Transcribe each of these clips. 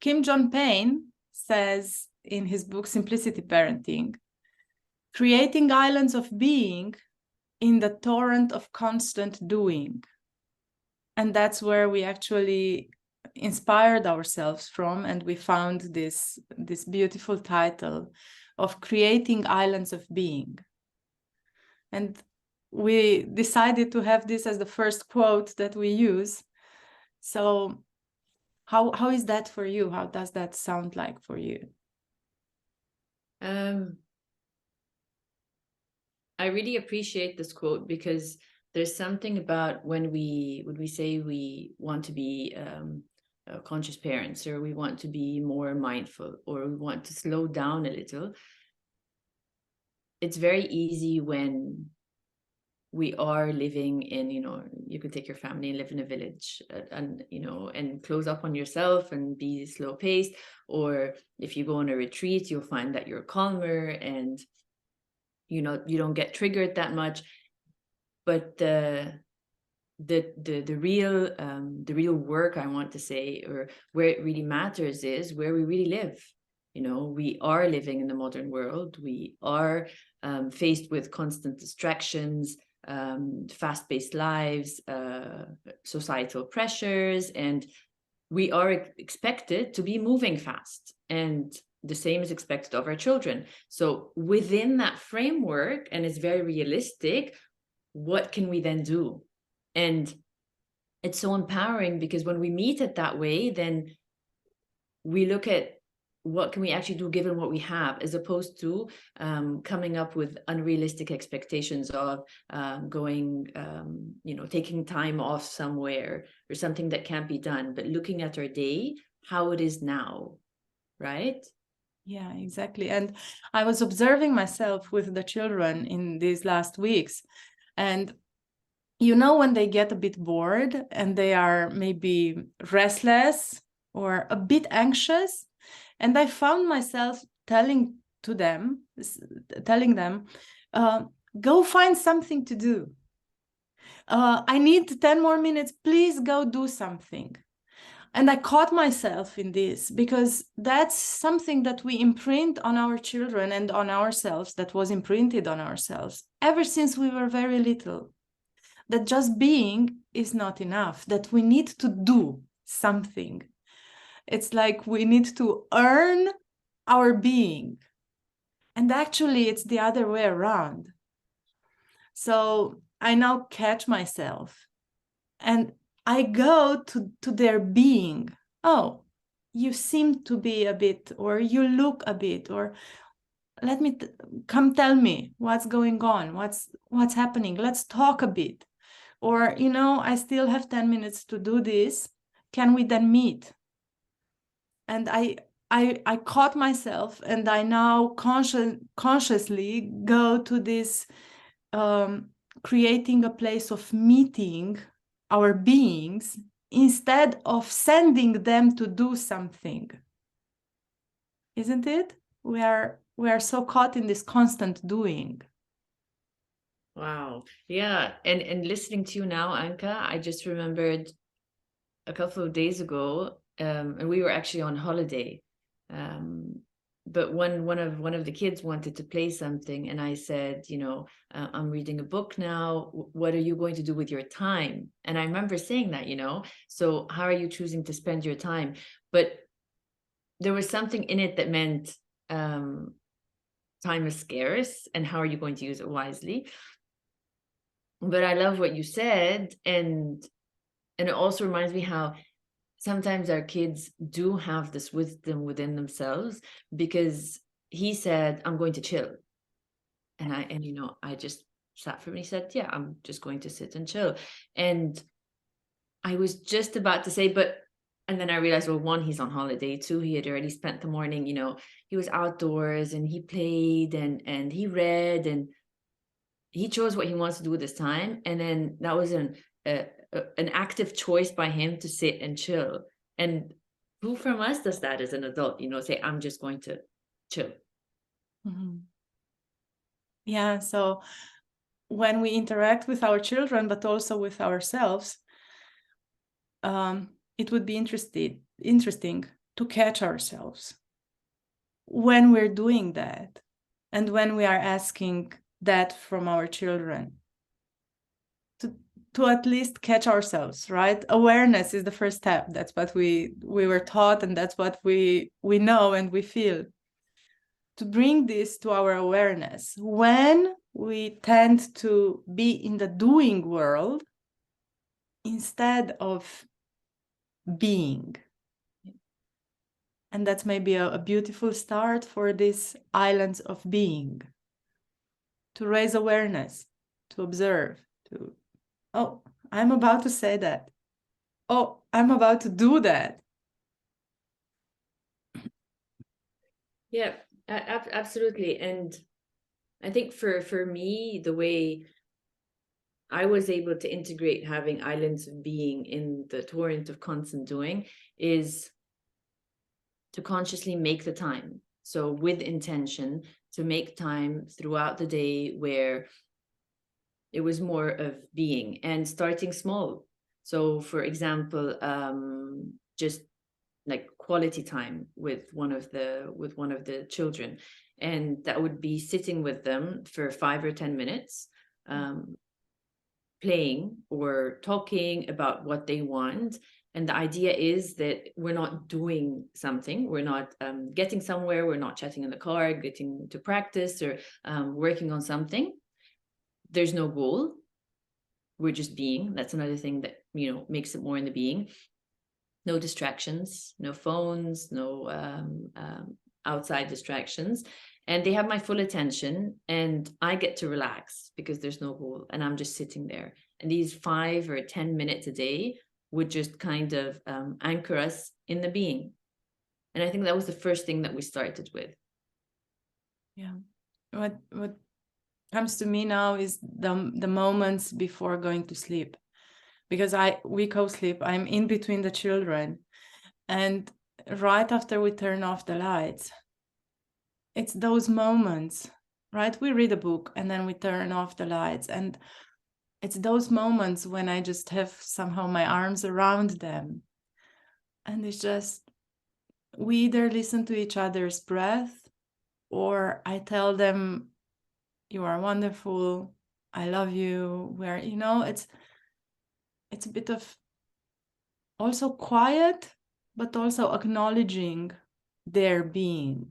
Kim John-Payne says in his book, Simplicity Parenting, creating islands of being in the torrent of constant doing. And that's where we actually inspired ourselves from, and we found this beautiful title of Creating Islands of Being. And we decided to have this as the first quote that we use. So how is that for you? How does that sound like for you? I really appreciate this quote, because there's something about when we say we want to be conscious parents, or we want to be more mindful, or we want to slow down a little. It's very easy when we are living in, you could take your family and live in a village, and and close up on yourself and be slow paced. Or if you go on a retreat, you'll find that you're calmer and you don't get triggered that much. But the real work, I want to say, or where it really matters, is where we really live. We are living in the modern world. We are faced with constant distractions, fast-paced lives, societal pressures, and we are expected to be moving fast, and the same is expected of our children. So within that framework, and it's very realistic, what can we then do? And it's so empowering, because when we meet it that way, then we look at what can we actually do given what we have, as opposed to coming up with unrealistic expectations of going, taking time off somewhere or something that can't be done, but looking at our day, how it is now, right? Yeah, exactly. And I was observing myself with the children in these last weeks, and when they get a bit bored and they are maybe restless or a bit anxious, and I found myself telling them, go find something to do. I need 10 more minutes. Please go do something. And I caught myself in this, because that's something that we imprint on our children and on ourselves, that was imprinted on ourselves ever since we were very little. That just being is not enough, that we need to do something. It's like we need to earn our being. And actually, it's the other way around. So I now catch myself and I go to their being. Oh, you seem to be a bit, or you look a bit, or let me come tell me what's going on, what's happening. Let's talk a bit. Or, I still have 10 minutes to do this. Can we then meet? And I caught myself, and I now consciously go to this creating a place of meeting our beings instead of sending them to do something. Isn't it? We are so caught in this constant doing. Wow. Yeah. And listening to you now, Anca, I just remembered a couple of days ago, and we were actually on holiday. But one of the kids wanted to play something, and I said, I'm reading a book now. What are you going to do with your time? And I remember saying that, so how are you choosing to spend your time? But there was something in it that meant time is scarce, and how are you going to use it wisely? But I love what you said, and it also reminds me how sometimes our kids do have this wisdom within themselves, because he said, I'm going to chill. And I just sat for him, and he said, yeah, I'm just going to sit and chill. And I was just about to say, and then I realized, well, one, he's on holiday. Two, he had already spent the morning, he was outdoors and he played and he read and he chose what he wants to do with his time. And then that was an active choice by him to sit and chill. And who from us does that as an adult, say, I'm just going to chill. Mm-hmm. Yeah. So when we interact with our children, but also with ourselves, it would be interesting to catch ourselves when we're doing that, and when we are asking that from our children, to at least catch ourselves, right? Awareness is the first step. That's what we were taught, and that's what we know and we feel. To bring this to our awareness when we tend to be in the doing world instead of being. And that's maybe a beautiful start for these islands of being. To raise awareness, to observe, to, oh, I'm about to say that. Oh, I'm about to do that. Yeah, absolutely. And I think for me, the way I was able to integrate having islands of being in the torrent of constant doing is to consciously make the time. So with intention, to make time throughout the day where it was more of being and starting small. So for example, just like quality time with one of the children, and that would be sitting with them for 5 or 10 minutes, playing or talking about what they want. And the idea is that we're not doing something, we're not getting somewhere, we're not chatting in the car, getting to practice, or working on something. There's no goal, we're just being. That's another thing that, you know, makes it more in the being. No distractions, no phones, no outside distractions. And they have my full attention, and I get to relax because there's no goal, and I'm just sitting there. And these 5 or 10 minutes a day would just kind of anchor us in the being. And I think that was the first thing that we started with. Yeah. What comes to me now is the moments before going to sleep, because we co-sleep. I'm in between the children, and right after we turn off the lights, it's those moments, right? We read a book and then we turn off the lights, and it's those moments when I just have somehow my arms around them, and it's just, we either listen to each other's breath, or I tell them, you are wonderful, I love you. Where, you know, it's a bit of also quiet, but also acknowledging their being.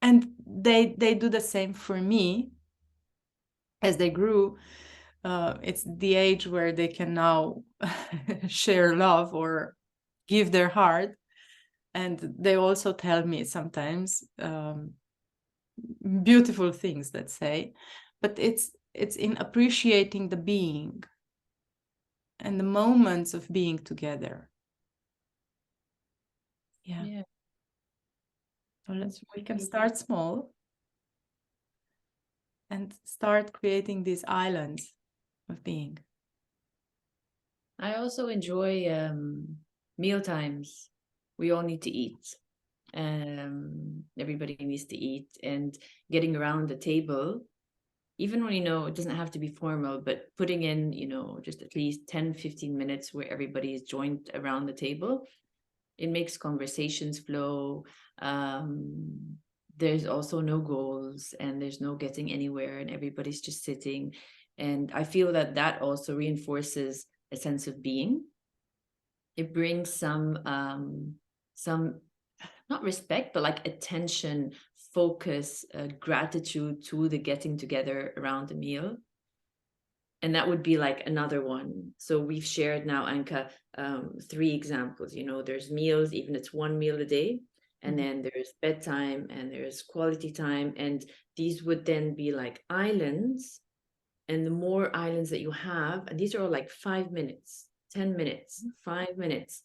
And they do the same for me as they grew. It's the age where they can now share love or give their heart. And they also tell me sometimes beautiful things, let's say. But it's in appreciating the being and the moments of being together. Yeah. So we can start small and start creating these islands of being. I also enjoy meal times. We all need to eat. Everybody needs to eat, and getting around the table, even when, you know, it doesn't have to be formal, but putting in, you know, just at least 10-15 minutes where everybody is joined around the table, it makes conversations flow. There's also no goals, and there's no getting anywhere, and everybody's just sitting. And I feel that that also reinforces a sense of being. It brings some not respect, but like attention, focus, gratitude to the getting together around the meal. And that would be like another one. So we've shared now, Anca, 3 examples. You know, there's meals, even it's 1 meal a day, and then there's bedtime, and there's quality time, and these would then be like islands. And the more islands that you have, and these are all like 5 minutes, 10 minutes, 5 minutes,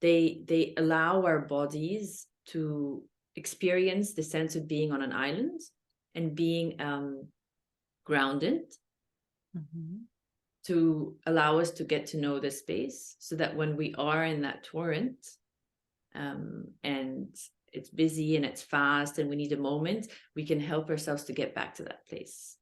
they allow our bodies to experience the sense of being on an island and being grounded, to allow us to get to know the space, so that when we are in that torrent, and it's busy and it's fast and we need a moment, we can help ourselves to get back to that place.